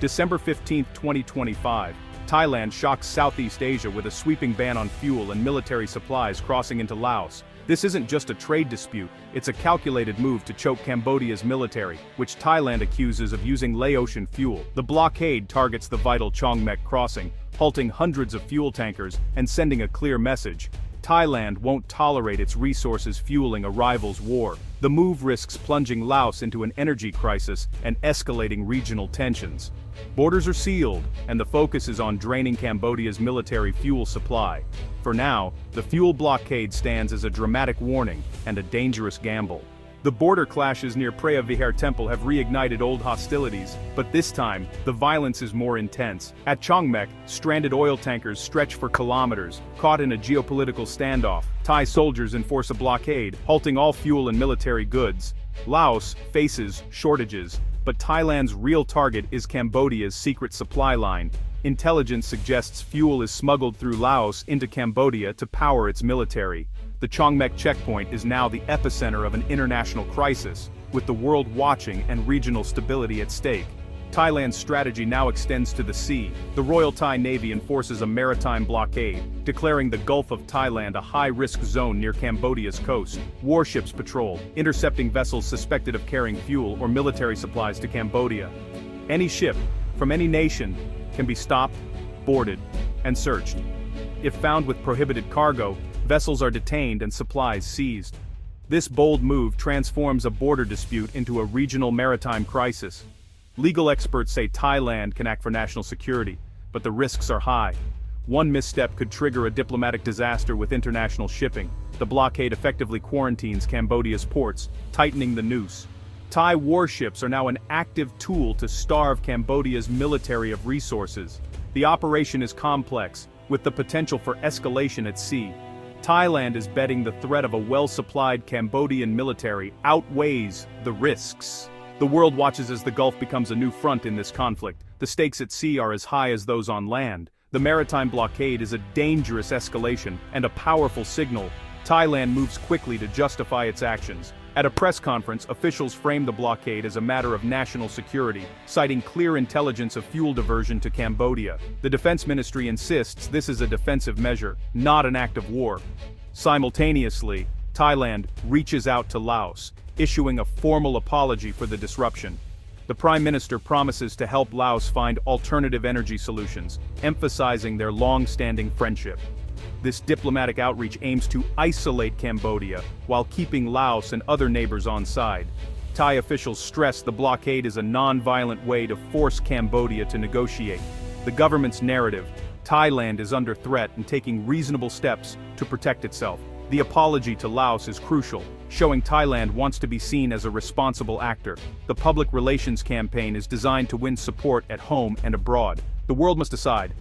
December 15, 2025, Thailand shocks Southeast Asia with a sweeping ban on fuel and military supplies crossing into Laos. This isn't just a trade dispute, it's a calculated move to choke Cambodia's military, which Thailand accuses of using Laotian fuel. The blockade targets the vital Chongmek crossing, halting hundreds of fuel tankers and sending a clear message: Thailand won't tolerate its resources fueling a rival's war. The move risks plunging Laos into an energy crisis and escalating regional tensions. Borders are sealed, and the focus is on draining Cambodia's military fuel supply. For now, the fuel blockade stands as a dramatic warning and a dangerous gamble. The border clashes near Preah Vihear Temple have reignited old hostilities, but this time, the violence is more intense. At Chongmek, stranded oil tankers stretch for kilometers, caught in a geopolitical standoff. Thai soldiers enforce a blockade, halting all fuel and military goods. Laos faces shortages, but Thailand's real target is Cambodia's secret supply line. Intelligence suggests fuel is smuggled through Laos into Cambodia to power its military. The Chongmek checkpoint is now the epicenter of an international crisis, with the world watching and regional stability at stake. Thailand's strategy now extends to the sea. The Royal Thai Navy enforces a maritime blockade, declaring the Gulf of Thailand a high-risk zone near Cambodia's coast. Warships patrol, intercepting vessels suspected of carrying fuel or military supplies to Cambodia. Any ship, from any nation, can be stopped, boarded, and searched. If found with prohibited cargo, vessels are detained and supplies seized. This bold move transforms a border dispute into a regional maritime crisis. Legal experts say Thailand can act for national security, but the risks are high. One misstep could trigger a diplomatic disaster with international shipping. The blockade effectively quarantines Cambodia's ports, tightening the noose. Thai warships are now an active tool to starve Cambodia's military of resources. The operation is complex, with the potential for escalation at sea. Thailand is betting the threat of a well-supplied Cambodian military outweighs the risks. The world watches as the Gulf becomes a new front in this conflict. The stakes at sea are as high as those on land. The maritime blockade is a dangerous escalation and a powerful signal. Thailand moves quickly to justify its actions. At a press conference, officials frame the blockade as a matter of national security, citing clear intelligence of fuel diversion to Cambodia. The defense ministry insists this is a defensive measure, not an act of war. Simultaneously, Thailand reaches out to Laos, issuing a formal apology for the disruption. The Prime Minister promises to help Laos find alternative energy solutions, emphasizing their long-standing friendship. This diplomatic outreach aims to isolate Cambodia, while keeping Laos and other neighbors on side. Thai officials stress the blockade is a non-violent way to force Cambodia to negotiate. The government's narrative: Thailand is under threat and taking reasonable steps to protect itself. The apology to Laos is crucial, showing Thailand wants to be seen as a responsible actor. The public relations campaign is designed to win support at home and abroad. The world must decide: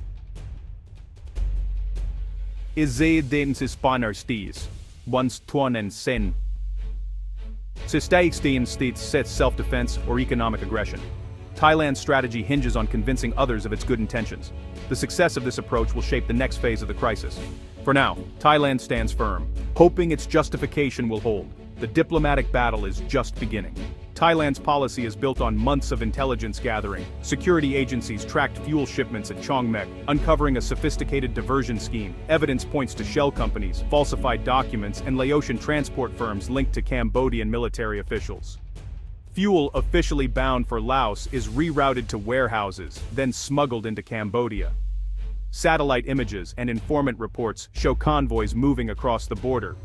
is den spinner sties, once tuan and sen. Sistais states sets self-defense or economic aggression. Thailand's strategy hinges on convincing others of its good intentions. The success of this approach will shape the next phase of the crisis. For now, Thailand stands firm, hoping its justification will hold. The diplomatic battle is just beginning. Thailand's policy is built on months of intelligence gathering. Security agencies tracked fuel shipments at Chongmek, uncovering a sophisticated diversion scheme. Evidence points to shell companies, falsified documents, and Laotian transport firms linked to Cambodian military officials. Fuel officially bound for Laos is rerouted to warehouses, then smuggled into Cambodia. Satellite images and informant reports show convoys moving across the border.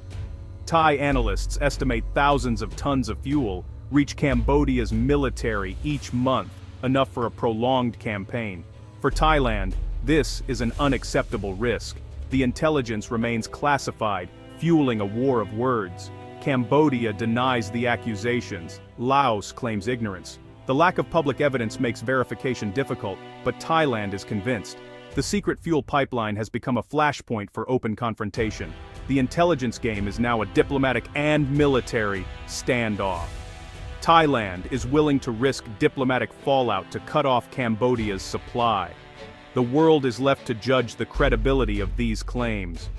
Thai analysts estimate thousands of tons of fuel reach Cambodia's military each month, enough for a prolonged campaign. For Thailand, this is an unacceptable risk. The intelligence remains classified, fueling a war of words. Cambodia denies the accusations. Laos claims ignorance. The lack of public evidence makes verification difficult, but Thailand is convinced. The secret fuel pipeline has become a flashpoint for open confrontation. The intelligence game is now a diplomatic and military standoff. Thailand is willing to risk diplomatic fallout to cut off Cambodia's supply. The world is left to judge the credibility of these claims.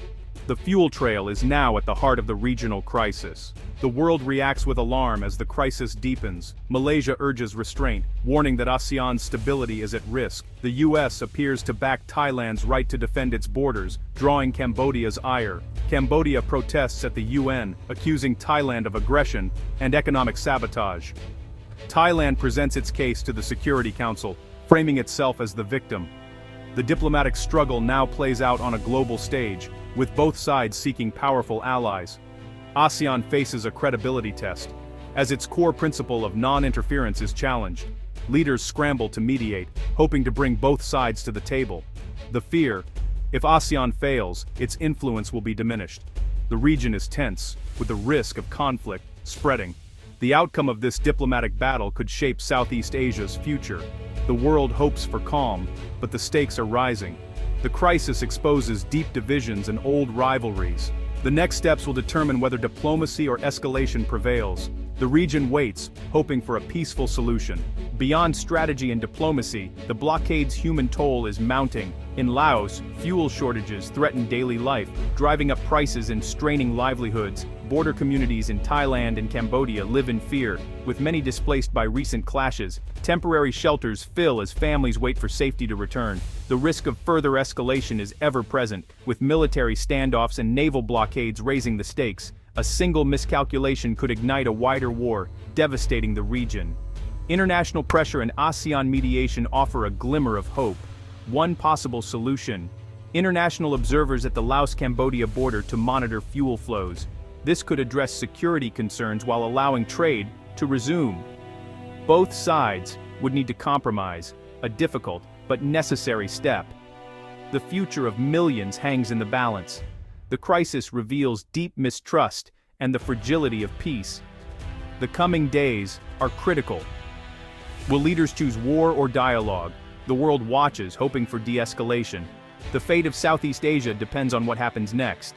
The fuel trail is now at the heart of the regional crisis. The world reacts with alarm as the crisis deepens. Malaysia urges restraint, warning that ASEAN's stability is at risk. The US appears to back Thailand's right to defend its borders, drawing Cambodia's ire. Cambodia protests at the UN, accusing Thailand of aggression and economic sabotage. Thailand presents its case to the Security Council, framing itself as the victim. The diplomatic struggle now plays out on a global stage, with both sides seeking powerful allies. ASEAN faces a credibility test, as its core principle of non-interference is challenged. Leaders scramble to mediate, hoping to bring both sides to the table. The fear: if ASEAN fails, its influence will be diminished. The region is tense, with the risk of conflict spreading. The outcome of this diplomatic battle could shape Southeast Asia's future. The world hopes for calm, but the stakes are rising. The crisis exposes deep divisions and old rivalries. The next steps will determine whether diplomacy or escalation prevails. The region waits, hoping for a peaceful solution. Beyond strategy and diplomacy, the blockade's human toll is mounting. In Laos, fuel shortages threaten daily life, driving up prices and straining livelihoods. Border communities in Thailand and Cambodia live in fear, with many displaced by recent clashes. Temporary shelters fill as families wait for safety to return. The risk of further escalation is ever present, with military standoffs and naval blockades raising the stakes. A single miscalculation could ignite a wider war, devastating the region. International pressure and ASEAN mediation offer a glimmer of hope. One possible solution: international observers at the Laos-Cambodia border to monitor fuel flows. This could address security concerns while allowing trade to resume. Both sides would need to compromise, a difficult but necessary step. The future of millions hangs in the balance. The crisis reveals deep mistrust and the fragility of peace. The coming days are critical. Will leaders choose war or dialogue? The world watches, hoping for de-escalation. The fate of Southeast Asia depends on what happens next.